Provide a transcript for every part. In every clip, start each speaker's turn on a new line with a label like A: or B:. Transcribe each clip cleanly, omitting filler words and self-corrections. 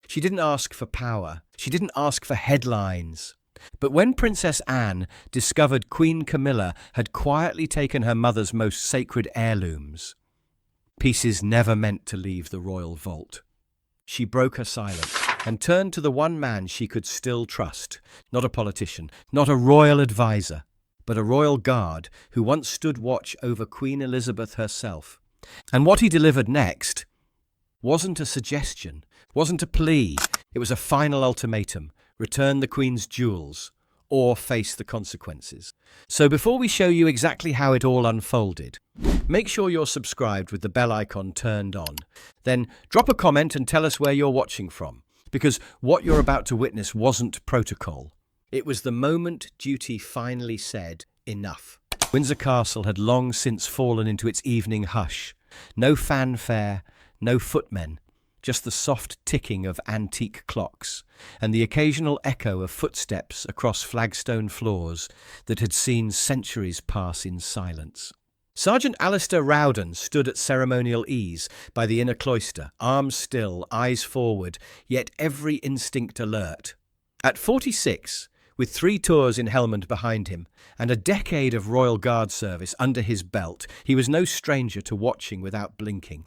A: She didn't ask for power. She didn't ask for headlines. But when Princess Anne discovered Queen Camilla had quietly taken her mother's most sacred heirlooms, pieces never meant to leave the royal vault, she broke her silence and turned to the one man she could still trust, not a politician, not a royal advisor, but a royal guard who once stood watch over Queen Elizabeth herself. And what he delivered next wasn't a suggestion, wasn't a plea, it was a final ultimatum: return the Queen's jewels or face the consequences. So before we show you exactly how it all unfolded, make sure you're subscribed with the bell icon turned on. Then drop a comment and tell us where you're watching from, because what you're about to witness wasn't protocol. It was the moment duty finally said, enough. Windsor Castle had long since fallen into its evening hush. No fanfare, no footmen, just the soft ticking of antique clocks and the occasional echo of footsteps across flagstone floors that had seen centuries pass in silence. Sergeant Alistair Rowden stood at ceremonial ease by the inner cloister, arms still, eyes forward, yet every instinct alert. At 46, with 3 tours in Helmand behind him and a decade of Royal Guard service under his belt, he was no stranger to watching without blinking.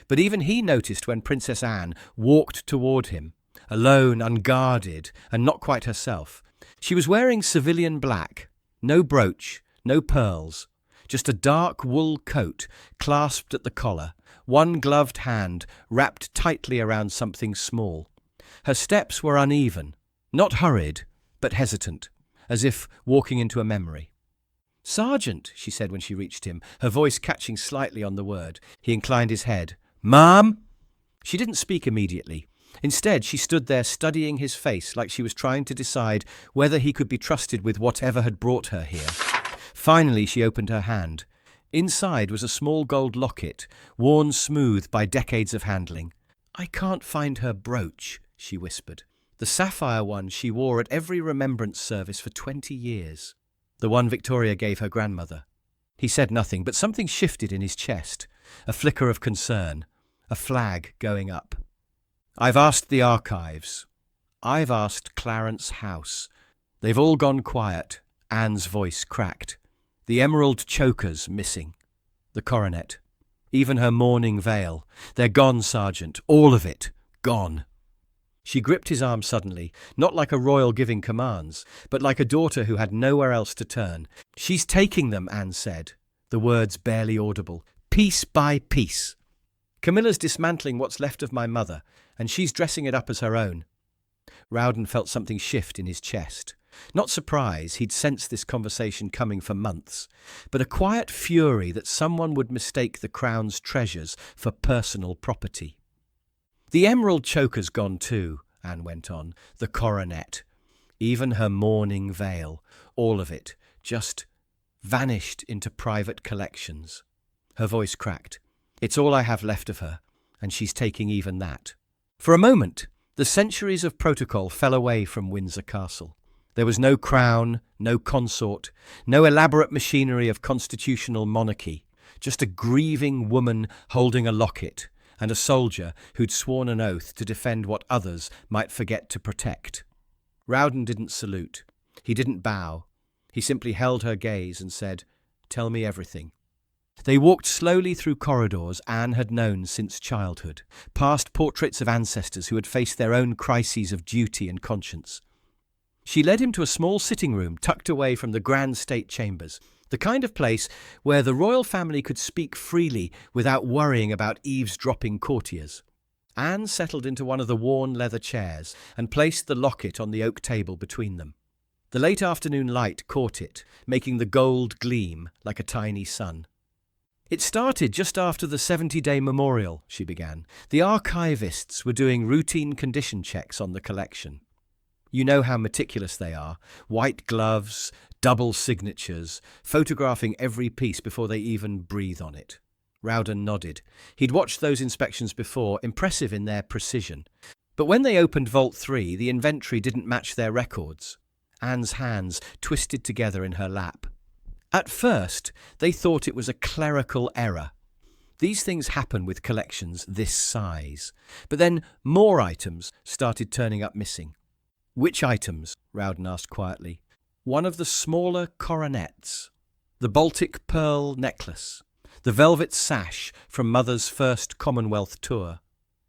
A: But even he noticed when Princess Anne walked toward him, alone, unguarded, and not quite herself. She was wearing civilian black, no brooch, no pearls, just a dark wool coat clasped at the collar, one gloved hand wrapped tightly around something small. Her steps were uneven, not hurried, but hesitant, as if walking into a memory. "Sergeant," she said when she reached him, her voice catching slightly on the word. He inclined his head. "Ma'am?" She didn't speak immediately. Instead, she stood there studying his face like she was trying to decide whether he could be trusted with whatever had brought her here. Finally, she opened her hand. Inside was a small gold locket, worn smooth by decades of handling. "I can't find her brooch," she whispered. "The sapphire one she wore at every remembrance service for 20 years. The one Victoria gave her grandmother." He said nothing, but something shifted in his chest. A flicker of concern, a flag going up. "I've asked the archives. I've asked Clarence House. They've all gone quiet." Anne's voice cracked. "The emerald chokers missing. The coronet. Even her mourning veil. They're gone, Sergeant. All of it. Gone." She gripped his arm suddenly, not like a royal giving commands, but like a daughter who had nowhere else to turn. "She's taking them," Anne said, the words barely audible, "piece by piece. Camilla's dismantling what's left of my mother, and she's dressing it up as her own." Rowden felt something shift in his chest. Not surprise, he'd sensed this conversation coming for months, but a quiet fury that someone would mistake the crown's treasures for personal property. "The emerald choker's gone too," Anne went on, "the coronet, even her mourning veil, all of it, just vanished into private collections." Her voice cracked. "It's all I have left of her, and she's taking even that." For a moment, the centuries of protocol fell away from Windsor Castle. There was no crown, no consort, no elaborate machinery of constitutional monarchy, just a grieving woman holding a locket, and a soldier who'd sworn an oath to defend what others might forget to protect. Rowden didn't salute. He didn't bow. He simply held her gaze and said, "Tell me everything." They walked slowly through corridors Anne had known since childhood, past portraits of ancestors who had faced their own crises of duty and conscience. She led him to a small sitting room tucked away from the grand state chambers, the kind of place where the royal family could speak freely without worrying about eavesdropping courtiers. Anne settled into one of the worn leather chairs and placed the locket on the oak table between them. The late afternoon light caught it, making the gold gleam like a tiny sun. "It started just after the 70-day memorial," she began. "The archivists were doing routine condition checks on the collection. You know how meticulous they are. White gloves, double signatures, photographing every piece before they even breathe on it." Rowden nodded. He'd watched those inspections before, impressive in their precision. But when they opened Vault 3, the inventory didn't match their records. Anne's hands twisted together in her lap. At first, they thought it was a clerical error. These things happen with collections this size. But then more items started turning up missing. Which items? Rowden asked quietly. One of the smaller coronets, the Baltic pearl necklace, the velvet sash from Mother's first Commonwealth tour.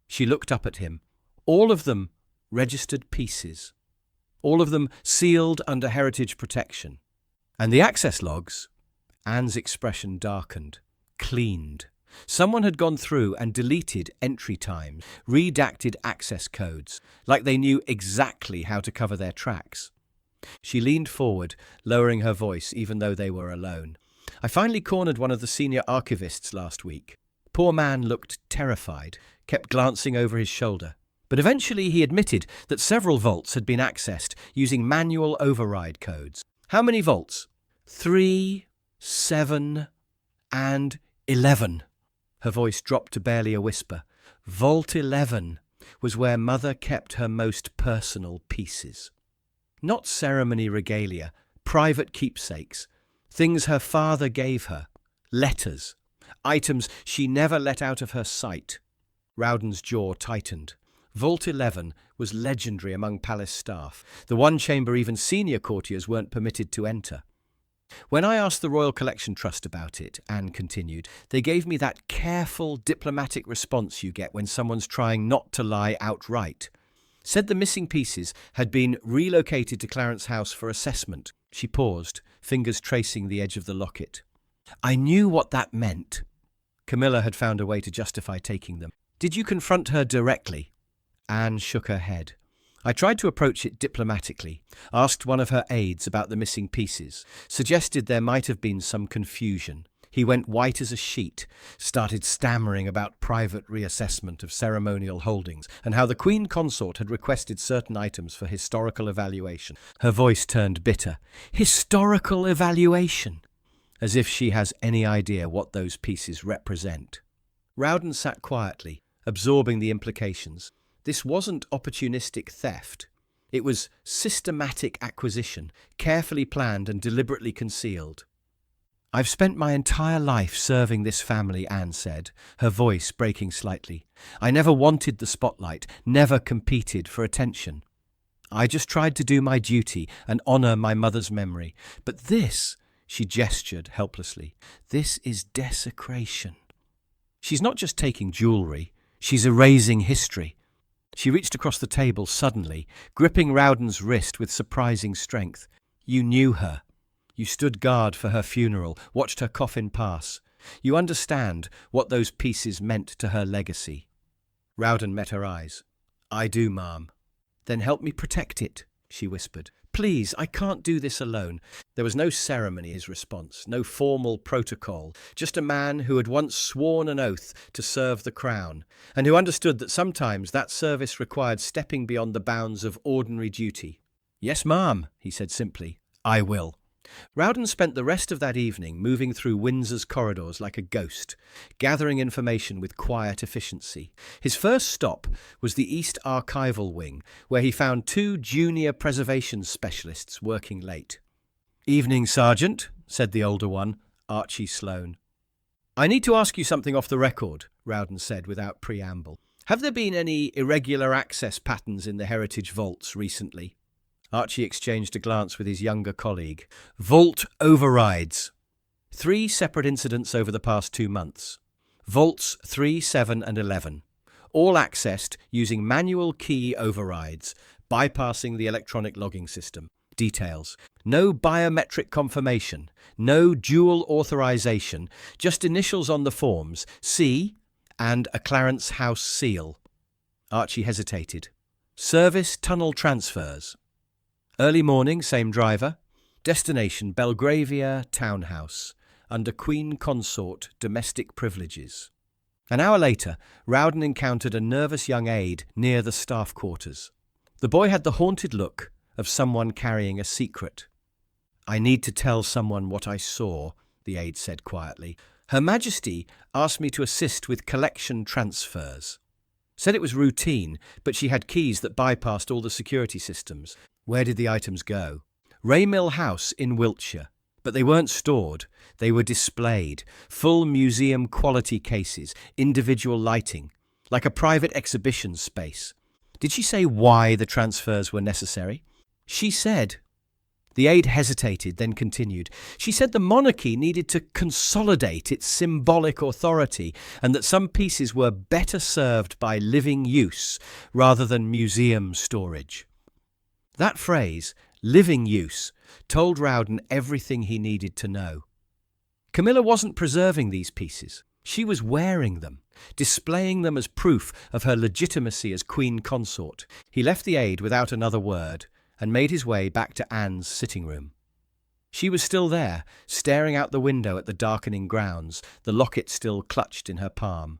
A: She looked up at him. All of them registered pieces. All of them sealed under heritage protection. And the access logs? Anne's expression darkened. Cleaned. Someone had gone through and deleted entry times, redacted access codes, like they knew exactly how to cover their tracks. She leaned forward, lowering her voice even though they were alone. I finally cornered one of the senior archivists last week. Poor man looked terrified, kept glancing over his shoulder. But eventually he admitted that several vaults had been accessed using manual override codes. How many vaults? 3, 7, and 11. Her voice dropped to barely a whisper. Vault 11 was where Mother kept her most personal pieces. Not ceremony regalia, private keepsakes, things her father gave her, letters, items she never let out of her sight. Rowden's jaw tightened. Vault 11 was legendary among palace staff, the one chamber even senior courtiers weren't permitted to enter. When I asked the Royal Collection Trust about it, Anne continued, they gave me that careful diplomatic response you get when someone's trying not to lie outright. Said the missing pieces had been relocated to Clarence House for assessment. She paused, fingers tracing the edge of the locket. I knew what that meant. Camilla had found a way to justify taking them. Did you confront her directly? Anne shook her head. I tried to approach it diplomatically, asked one of her aides about the missing pieces, suggested there might have been some confusion. He went white as a sheet, started stammering about private reassessment of ceremonial holdings and how the Queen Consort had requested certain items for historical evaluation. Her voice turned bitter. Historical evaluation! As if she has any idea what those pieces represent. Rowden sat quietly, absorbing the implications. This wasn't opportunistic theft. It was systematic acquisition, carefully planned and deliberately concealed. I've spent my entire life serving this family, Anne said, her voice breaking slightly. I never wanted the spotlight, never competed for attention. I just tried to do my duty and honour my mother's memory. But this, she gestured helplessly, this is desecration. She's not just taking jewellery, she's erasing history. She reached across the table suddenly, gripping Rowden's wrist with surprising strength. You knew her. You stood guard for her funeral, watched her coffin pass. You understand what those pieces meant to her legacy. Rowden met her eyes. I do, ma'am. Then help me protect it, she whispered. Please, I can't do this alone. There was no ceremony, his response, no formal protocol, just a man who had once sworn an oath to serve the crown, and who understood that sometimes that service required stepping beyond the bounds of ordinary duty. Yes, ma'am, he said simply. I will. Rowden spent the rest of that evening moving through Windsor's corridors like a ghost, gathering information with quiet efficiency. His first stop was the East Archival Wing, where he found 2 junior preservation specialists working late. Evening, Sergeant, said the older one, Archie Sloane. I need to ask you something off the record, Rowden said without preamble. Have there been any irregular access patterns in the heritage vaults recently? Archie exchanged a glance with his younger colleague. Vault overrides. 3 separate incidents over the past 2 months. Vaults 3, 7 and 11. All accessed using manual key overrides, bypassing the electronic logging system. Details. No biometric confirmation. No dual authorization. Just initials on the forms, C and a Clarence House seal. Archie hesitated. Service tunnel transfers. Early morning, same driver. Destination Belgravia Townhouse, under Queen Consort domestic privileges. An hour later, Rowden encountered a nervous young aide near the staff quarters. The boy had the haunted look of someone carrying a secret. I need to tell someone what I saw, the aide said quietly. Her Majesty asked me to assist with collection transfers. Said it was routine, but she had keys that bypassed all the security systems. Where did the items go? Raymill House in Wiltshire. But they weren't stored, they were displayed, full museum-quality cases, individual lighting, like a private exhibition space. Did she say why the transfers were necessary? She said. The aide hesitated, then continued. She said the monarchy needed to consolidate its symbolic authority and that some pieces were better served by living use rather than museum storage. That phrase, living use, told Rowden everything he needed to know. Camilla wasn't preserving these pieces. She was wearing them, displaying them as proof of her legitimacy as queen consort. He left the aide without another word and made his way back to Anne's sitting room. She was still there, staring out the window at the darkening grounds, the locket still clutched in her palm.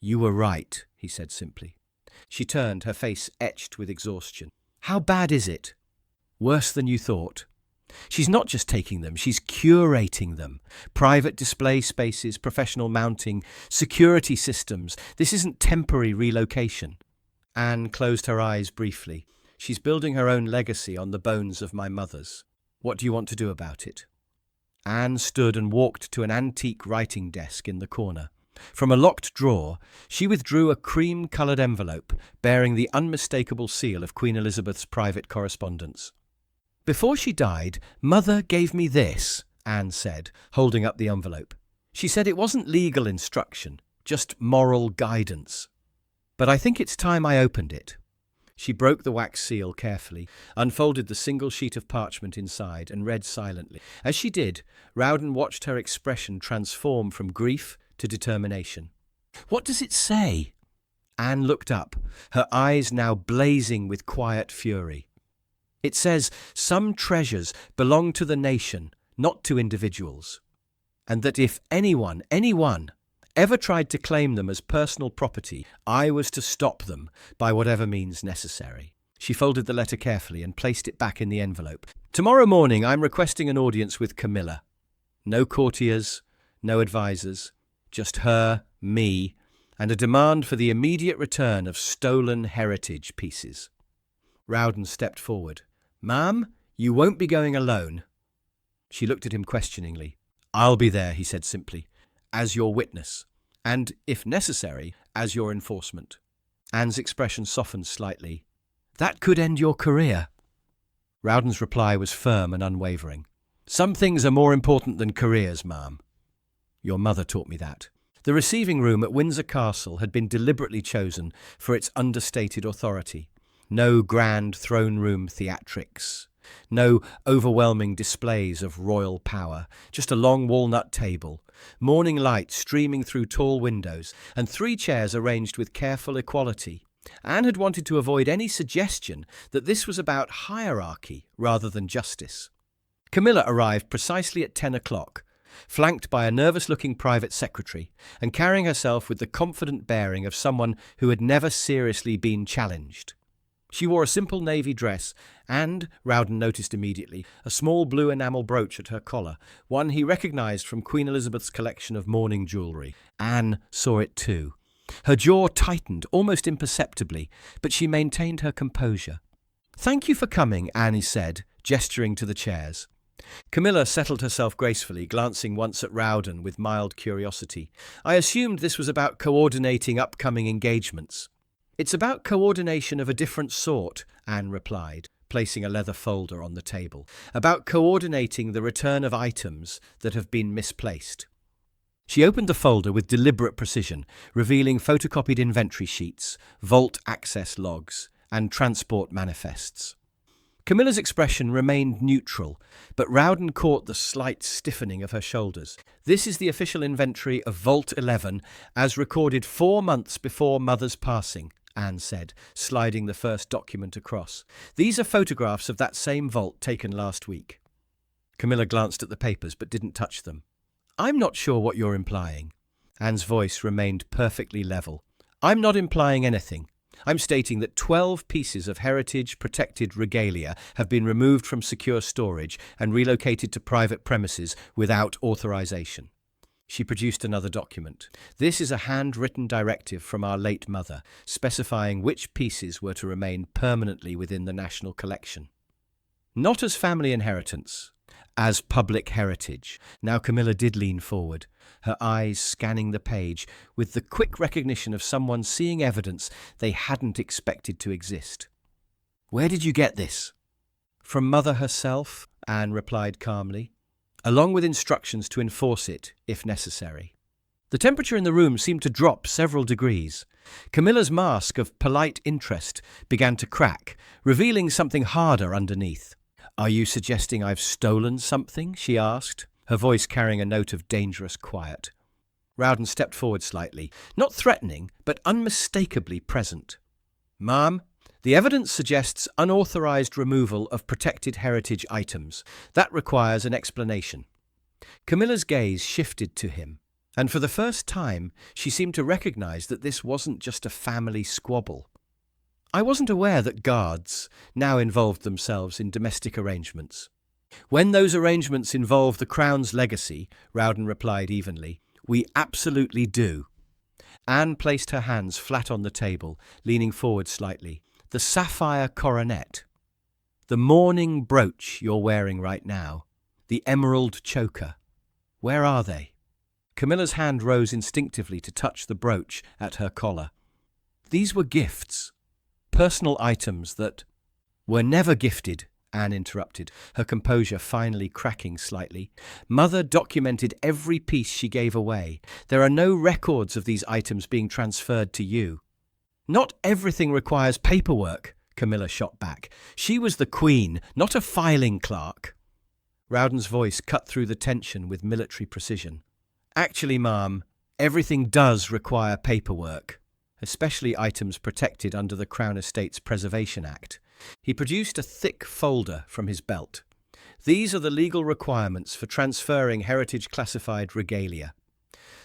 A: "You were right," he said simply. She turned, her face etched with exhaustion. "How bad is it?" "Worse than you thought. She's not just taking them, she's curating them. Private display spaces, professional mounting, security systems. This isn't temporary relocation." Anne closed her eyes briefly. "She's building her own legacy on the bones of my mother's. What do you want to do about it?" Anne stood and walked to an antique writing desk in the corner. From a locked drawer, she withdrew a cream-coloured envelope bearing the unmistakable seal of Queen Elizabeth's private correspondence. "Before she died, Mother gave me this," Anne said, holding up the envelope. "She said it wasn't legal instruction, just moral guidance. But I think it's time I opened it." She broke the wax seal carefully, unfolded the single sheet of parchment inside, and read silently. As she did, Rowden watched her expression transform from grief to determination. "What does it say?" Anne looked up, her eyes now blazing with quiet fury. "It says, some treasures belong to the nation, not to individuals. And that if anyone, ever tried to claim them as personal property, I was to stop them by whatever means necessary." She folded the letter carefully and placed it back in the envelope. "Tomorrow morning I'm requesting an audience with Camilla. No courtiers, no advisors, just her, me, and a demand for the immediate return of stolen heritage pieces." Rowden stepped forward. "Ma'am, you won't be going alone." She looked at him questioningly. "I'll be there," he said simply, "as your witness, and, if necessary, as your enforcement." Anne's expression softened slightly. "That could end your career." Rowden's reply was firm and unwavering. "Some things are more important than careers, ma'am. Your mother taught me that." The receiving room at Windsor Castle had been deliberately chosen for its understated authority. No grand throne room theatrics, no overwhelming displays of royal power, just a long walnut table, morning light streaming through tall windows, and 3 chairs arranged with careful equality. Anne had wanted to avoid any suggestion that this was about hierarchy rather than justice. Camilla arrived precisely at 10 o'clock, flanked by a nervous-looking private secretary, and carrying herself with the confident bearing of someone who had never seriously been challenged. She wore a simple navy dress and, Rowden noticed immediately, a small blue enamel brooch at her collar, one he recognised from Queen Elizabeth's collection of mourning jewellery. Anne saw it too. Her jaw tightened almost imperceptibly, but she maintained her composure. "Thank you for coming," Anne said, gesturing to the chairs. Camilla settled herself gracefully, glancing once at Rowden with mild curiosity. "I assumed this was about coordinating upcoming engagements." "It's about coordination of a different sort," Anne replied, placing a leather folder on the table. "About coordinating the return of items that have been misplaced." She opened the folder with deliberate precision, revealing photocopied inventory sheets, vault access logs, and transport manifests. Camilla's expression remained neutral, but Rowden caught the slight stiffening of her shoulders. "This is the official inventory of Vault 11, as recorded 4 months before Mother's passing," Anne said, sliding the first document across. "These are photographs of that same vault taken last week." Camilla glanced at the papers but didn't touch them. "I'm not sure what you're implying." Anne's voice remained perfectly level. "I'm not implying anything. I'm stating that 12 pieces of heritage-protected regalia have been removed from secure storage and relocated to private premises without authorization." She produced another document. "This is a handwritten directive from our late mother, specifying which pieces were to remain permanently within the national collection." Not as family inheritance, as public heritage. Now Camilla did lean forward, her eyes scanning the page with the quick recognition of someone seeing evidence they hadn't expected to exist. "Where did you get this?" "From Mother herself," Anne replied calmly, along with instructions to enforce it if necessary. The temperature in the room seemed to drop several degrees. Camilla's mask of polite interest began to crack, revealing something harder underneath. "Are you suggesting I've stolen something?" she asked, her voice carrying a note of dangerous quiet. Rowden stepped forward slightly, not threatening, but unmistakably present. "Ma'am, the evidence suggests unauthorized removal of protected heritage items. That requires an explanation." Camilla's gaze shifted to him, and for the first time she seemed to recognize that this wasn't just a family squabble. "I wasn't aware that guards now involved themselves in domestic arrangements." "When those arrangements involve the Crown's legacy," Rowden replied evenly, "we absolutely do." Anne placed her hands flat on the table, leaning forward slightly. "The sapphire coronet, the mourning brooch you're wearing right now, the emerald choker. Where are they?" Camilla's hand rose instinctively to touch the brooch at her collar. "These were gifts. Personal items that—" "Were never gifted," Anne interrupted, her composure finally cracking slightly. "Mother documented every piece she gave away. There are no records of these items being transferred to you." "Not everything requires paperwork," Camilla shot back. "She was the Queen, not a filing clerk." Rowden's voice cut through the tension with military precision. "Actually, ma'am, everything does require paperwork, especially items protected under the Crown Estates Preservation Act." He produced a thick folder from his belt. "These are the legal requirements for transferring heritage classified regalia.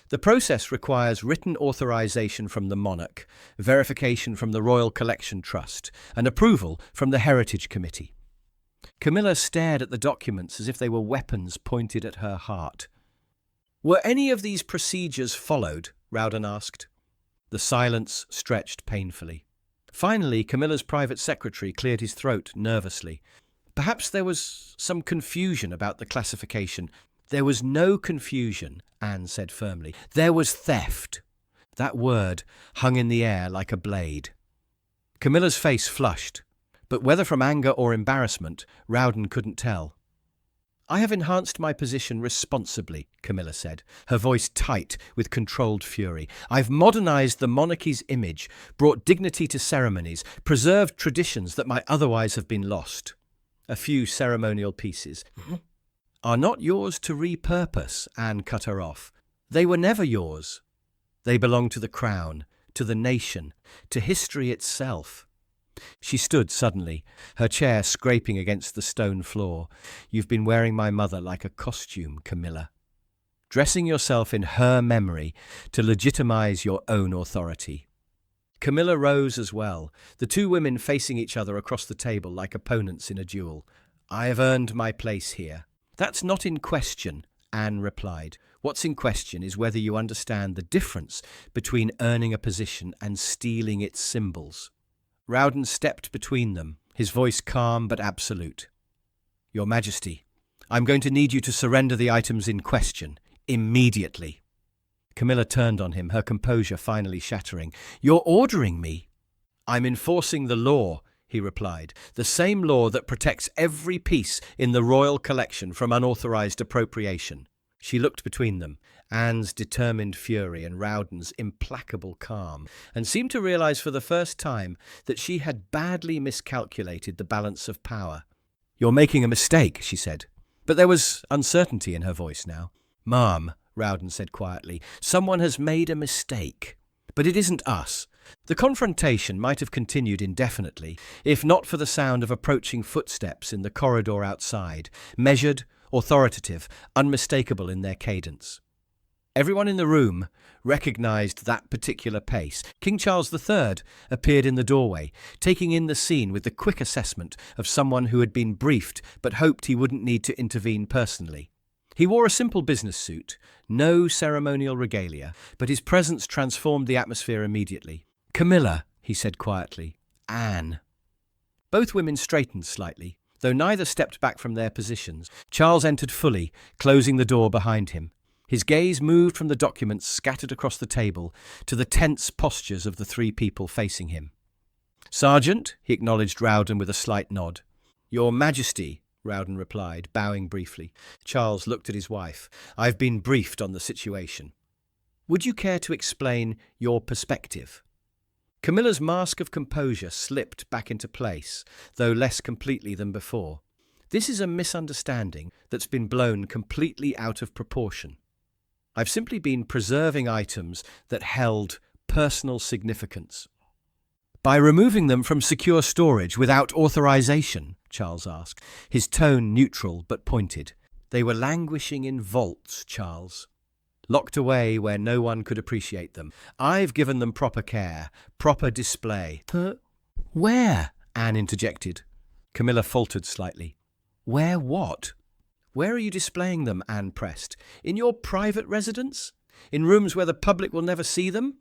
A: The process requires written authorization from the monarch, verification from the Royal Collection Trust, and approval from the Heritage Committee." Camilla stared at the documents as if they were weapons pointed at her heart. "Were any of these procedures followed?" Rowden asked. The silence stretched painfully. Finally, Camilla's private secretary cleared his throat nervously. "Perhaps there was some confusion about the classification." "There was no confusion," Anne said firmly. "There was theft." That word hung in the air like a blade. Camilla's face flushed, but whether from anger or embarrassment, Rowden couldn't tell. "I have enhanced my position responsibly," Camilla said, her voice tight with controlled fury. "I've modernized the monarchy's image, brought dignity to ceremonies, preserved traditions that might otherwise have been lost. A few ceremonial pieces are not yours to repurpose," Anne cut her off. "They were never yours. They belong to the Crown, to the nation, to history itself." She stood suddenly, her chair scraping against the stone floor. "You've been wearing my mother like a costume, Camilla. Dressing yourself in her memory to legitimize your own authority." Camilla rose as well, the two women facing each other across the table like opponents in a duel. "I have earned my place here." "That's not in question," Anne replied. "What's in question is whether you understand the difference between earning a position and stealing its symbols." Rowden stepped between them, his voice calm but absolute. "Your Majesty, I'm going to need you to surrender the items in question, immediately." Camilla turned on him, her composure finally shattering. "You're ordering me?" "I'm enforcing the law," he replied, "the same law that protects every piece in the royal collection from unauthorized appropriation." She looked between them, Anne's determined fury and Rowden's implacable calm, and seemed to realize for the first time that she had badly miscalculated the balance of power. "You're making a mistake," she said, but there was uncertainty in her voice now. "Ma'am," Rowden said quietly, "someone has made a mistake. But it isn't us." The confrontation might have continued indefinitely, if not for the sound of approaching footsteps in the corridor outside, measured, authoritative, unmistakable in their cadence. Everyone in the room recognized that particular pace. King Charles III appeared in the doorway, taking in the scene with the quick assessment of someone who had been briefed but hoped he wouldn't need to intervene personally. He wore a simple business suit, no ceremonial regalia, but his presence transformed the atmosphere immediately. "Camilla," he said quietly. "Anne." Both women straightened slightly, Though neither stepped back from their positions, Charles entered fully, closing the door behind him. His gaze moved from the documents scattered across the table to the tense postures of the three people facing him. "Sergeant," he acknowledged Rowden with a slight nod. "Your Majesty," Rowden replied, bowing briefly. Charles looked at his wife. "I've been briefed on the situation. Would you care to explain your perspective?" Camilla's mask of composure slipped back into place, though less completely than before. "This is a misunderstanding that's been blown completely out of proportion. I've simply been preserving items that held personal significance." "By removing them from secure storage without authorization?" Charles asked, his tone neutral but pointed. "They were languishing in vaults, Charles. Locked away where no one could appreciate them. I've given them proper care, proper display." "Where?" Anne interjected. Camilla faltered slightly. "Where what?" "Where are you displaying them?" Anne pressed. "In your private residence? In rooms where the public will never see them?"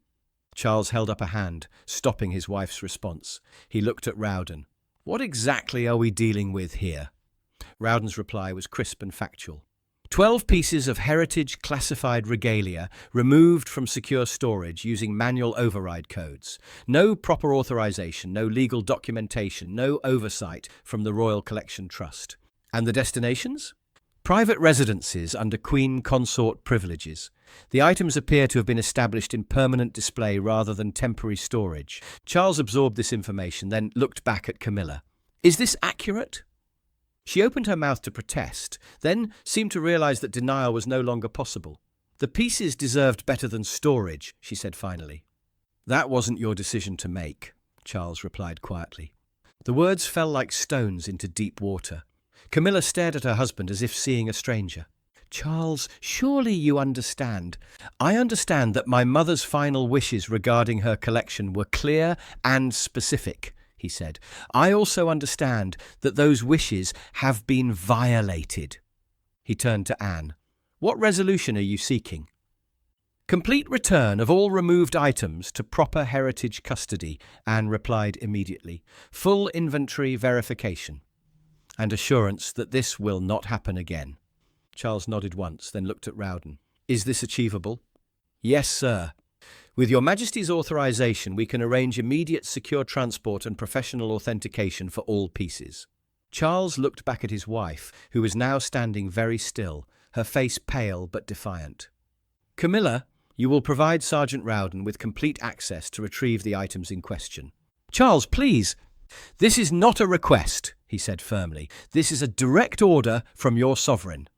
A: Charles held up a hand, stopping his wife's response. He looked at Rowden. "What exactly are we dealing with here?" Rowden's reply was crisp and factual. 12 pieces of heritage classified regalia removed from secure storage using manual override codes. No proper authorization, no legal documentation, no oversight from the Royal Collection Trust. And the destinations? Private residences under Queen Consort privileges. The items appear to have been established in permanent display rather than temporary storage. Charles absorbed this information, then looked back at Camilla. "Is this accurate?" She opened her mouth to protest, then seemed to realize that denial was no longer possible. "The pieces deserved better than storage," she said finally. "That wasn't your decision to make," Charles replied quietly. The words fell like stones into deep water. Camilla stared at her husband as if seeing a stranger. "Charles, surely you understand. I understand that my mother's final wishes regarding her collection were clear and specific," he said. "I also understand that those wishes have been violated." He turned to Anne. "What resolution are you seeking?" "Complete return of all removed items to proper heritage custody," Anne replied immediately. "Full inventory verification. And assurance that this will not happen again." Charles nodded once, then looked at Rowden. "Is this achievable?" "Yes, sir. With Your Majesty's authorization, we can arrange immediate secure transport and professional authentication for all pieces." Charles looked back at his wife, who was now standing very still, her face pale but defiant. "Camilla, you will provide Sergeant Rowden with complete access to retrieve the items in question." "Charles, please!" "This is not a request," he said firmly. "This is a direct order from your sovereign."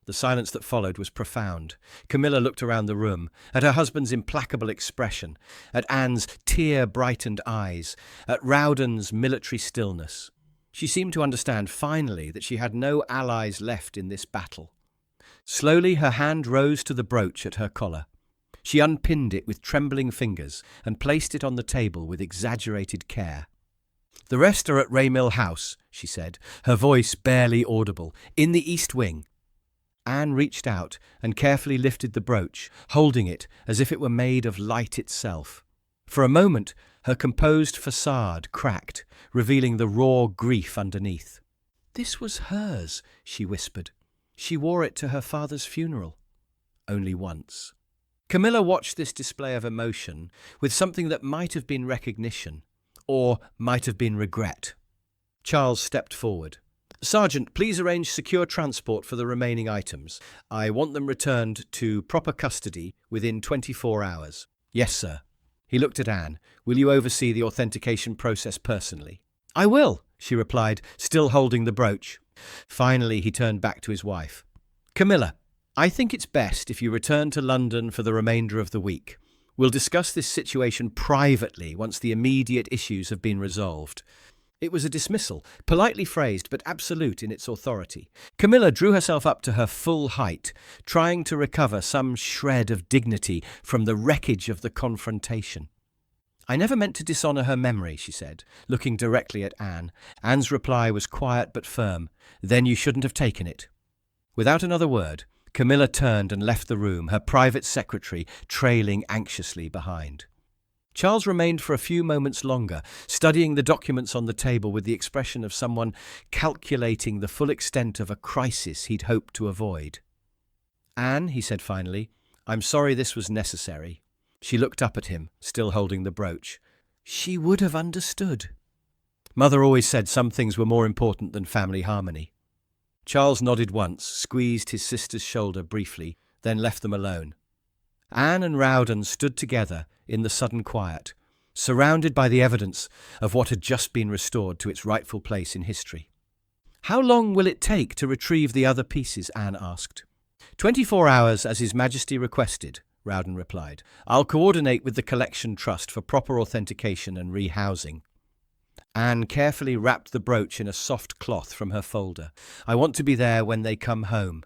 A: The silence that followed was profound. Camilla looked around the room, at her husband's implacable expression, at Anne's tear-brightened eyes, at Rowden's military stillness. She seemed to understand finally that she had no allies left in this battle. Slowly her hand rose to the brooch at her collar. She unpinned it with trembling fingers and placed it on the table with exaggerated care. "The rest are at Raymill House," she said, her voice barely audible, "in the East Wing." Anne reached out and carefully lifted the brooch, holding it as if it were made of light itself. For a moment, her composed facade cracked, revealing the raw grief underneath. "This was hers," she whispered. "She wore it to her father's funeral. Only once." Camilla watched this display of emotion with something that might have been recognition, or might have been regret. Charles stepped forward. "Sergeant, please arrange secure transport for the remaining items. I want them returned to proper custody within 24 hours. "Yes, sir." He looked at Anne. "Will you oversee the authentication process personally?" "I will," she replied, still holding the brooch. Finally, he turned back to his wife. "Camilla, I think it's best if you return to London for the remainder of the week. We'll discuss this situation privately once the immediate issues have been resolved." It was a dismissal, politely phrased but absolute in its authority. Camilla drew herself up to her full height, trying to recover some shred of dignity from the wreckage of the confrontation. "I never meant to dishonour her memory," she said, looking directly at Anne. Anne's reply was quiet but firm. "Then you shouldn't have taken it." Without another word, Camilla turned and left the room, her private secretary trailing anxiously behind. Charles remained for a few moments longer, studying the documents on the table with the expression of someone calculating the full extent of a crisis he'd hoped to avoid. "Anne," he said finally, "I'm sorry this was necessary." She looked up at him, still holding the brooch. "She would have understood." Mother always said some things were more important than family harmony. Charles nodded once, squeezed his sister's shoulder briefly, then left them alone. Anne and Rowden stood together in the sudden quiet, surrounded by the evidence of what had just been restored to its rightful place in history. "How long will it take to retrieve the other pieces?" Anne asked. 24 hours, as His Majesty requested," Rowden replied. "I'll coordinate with the Collection Trust for proper authentication and rehousing." Anne carefully wrapped the brooch in a soft cloth from her folder. "I want to be there when they come home."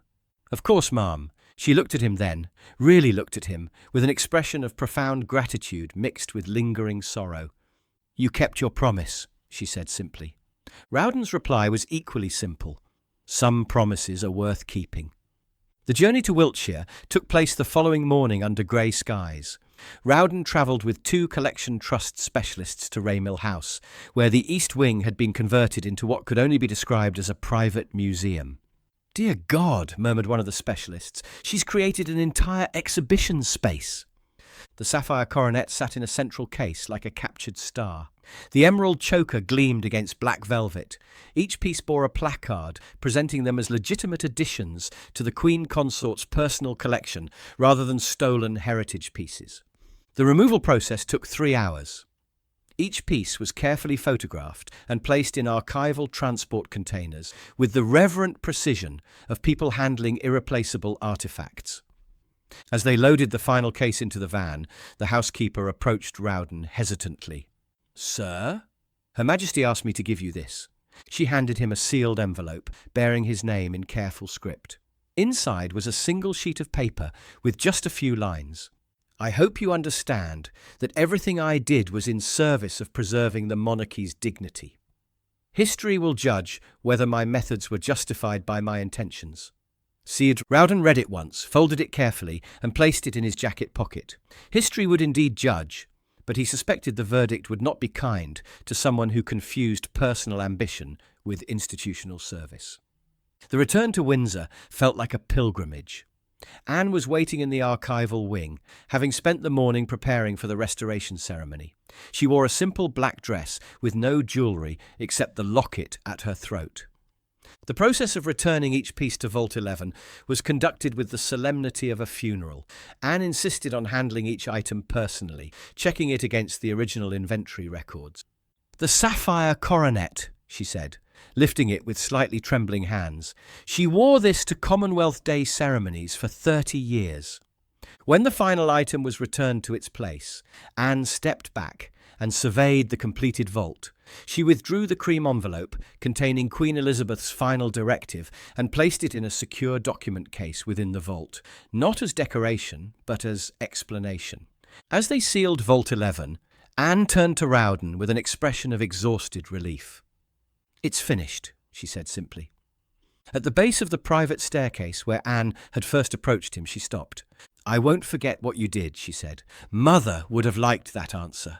A: "Of course, ma'am." She looked at him then, really looked at him, with an expression of profound gratitude mixed with lingering sorrow. "You kept your promise," she said simply. Rowden's reply was equally simple. "Some promises are worth keeping." The journey to Wiltshire took place the following morning under grey skies. Rowden travelled with 2 Collection Trust specialists to Raymill House, where the East Wing had been converted into what could only be described as a private museum. "Dear God," murmured one of the specialists, "she's created an entire exhibition space." The sapphire coronet sat in a central case like a captured star. The emerald choker gleamed against black velvet. Each piece bore a placard presenting them as legitimate additions to the Queen Consort's personal collection rather than stolen heritage pieces. The removal process took 3 hours. Each piece was carefully photographed and placed in archival transport containers with the reverent precision of people handling irreplaceable artifacts. As they loaded the final case into the van, the housekeeper approached Rowden hesitantly. "Sir?" "Her Majesty asked me to give you this." She handed him a sealed envelope bearing his name in careful script. Inside was a single sheet of paper with just a few lines. "I hope you understand that everything I did was in service of preserving the monarchy's dignity. History will judge whether my methods were justified by my intentions." Rowden read it once, folded it carefully, and placed it in his jacket pocket. History would indeed judge, but he suspected the verdict would not be kind to someone who confused personal ambition with institutional service. The return to Windsor felt like a pilgrimage. Anne was waiting in the archival wing, having spent the morning preparing for the restoration ceremony. She wore a simple black dress with no jewellery except the locket at her throat. The process of returning each piece to Vault 11 was conducted with the solemnity of a funeral. Anne insisted on handling each item personally, checking it against the original inventory records. "The sapphire coronet," she said, lifting it with slightly trembling hands. "She wore this to Commonwealth Day ceremonies for 30 years. When the final item was returned to its place, Anne stepped back and surveyed the completed vault. She withdrew the cream envelope containing Queen Elizabeth's final directive and placed it in a secure document case within the vault, not as decoration, but as explanation. As they sealed Vault 11, Anne turned to Rowden with an expression of exhausted relief. "It's finished," she said simply. At the base of the private staircase where Anne had first approached him, she stopped. "I won't forget what you did," she said. "Mother would have liked that answer."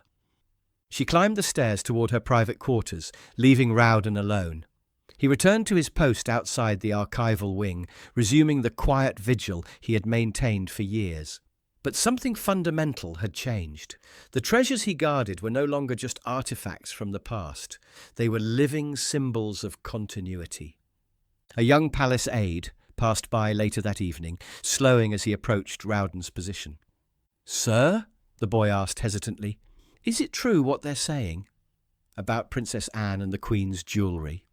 A: She climbed the stairs toward her private quarters, leaving Rowden alone. He returned to his post outside the archival wing, resuming the quiet vigil he had maintained for years. But something fundamental had changed. The treasures he guarded were no longer just artifacts from the past. They were living symbols of continuity. A young palace aide passed by later that evening, slowing as he approached Rowden's position. "Sir?" the boy asked hesitantly. "Is it true what they're saying about Princess Anne and the Queen's jewellery?"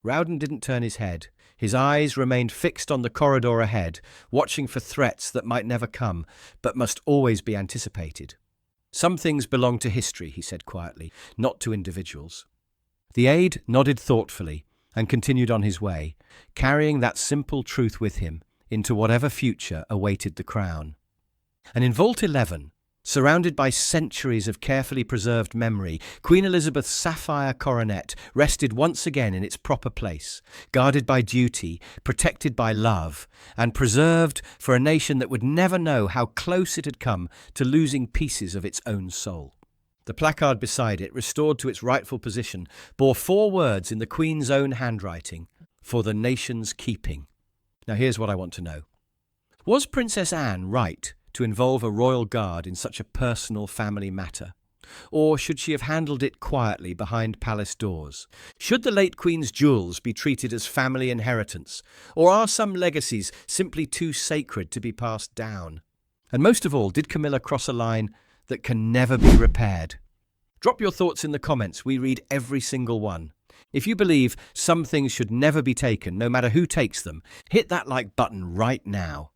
A: Rowden didn't turn his head. His eyes remained fixed on the corridor ahead, watching for threats that might never come, but must always be anticipated. "Some things belong to history," he said quietly, "not to individuals." The aide nodded thoughtfully and continued on his way, carrying that simple truth with him into whatever future awaited the crown. And in Vault 11, surrounded by centuries of carefully preserved memory, Queen Elizabeth's sapphire coronet rested once again in its proper place, guarded by duty, protected by love, and preserved for a nation that would never know how close it had come to losing pieces of its own soul. The placard beside it, restored to its rightful position, bore 4 words in the Queen's own handwriting: "For the nation's keeping." Now here's what I want to know. Was Princess Anne right to involve a royal guard in such a personal family matter? Or should she have handled it quietly behind palace doors? Should the late Queen's jewels be treated as family inheritance? Or are some legacies simply too sacred to be passed down? And most of all, did Camilla cross a line that can never be repaired? Drop your thoughts in the comments. We read every single one. If you believe some things should never be taken, no matter who takes them, hit that like button right now.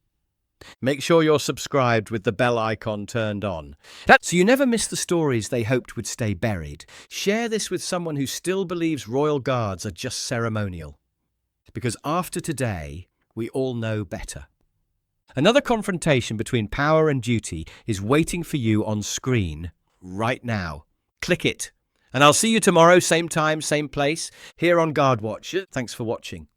A: Make sure you're subscribed with the bell icon turned on, so you never miss the stories they hoped would stay buried. Share this with someone who still believes royal guards are just ceremonial. Because after today, we all know better. Another confrontation between power and duty is waiting for you on screen right now. Click it. And I'll see you tomorrow, same time, same place, here on Guard Watch. Thanks for watching.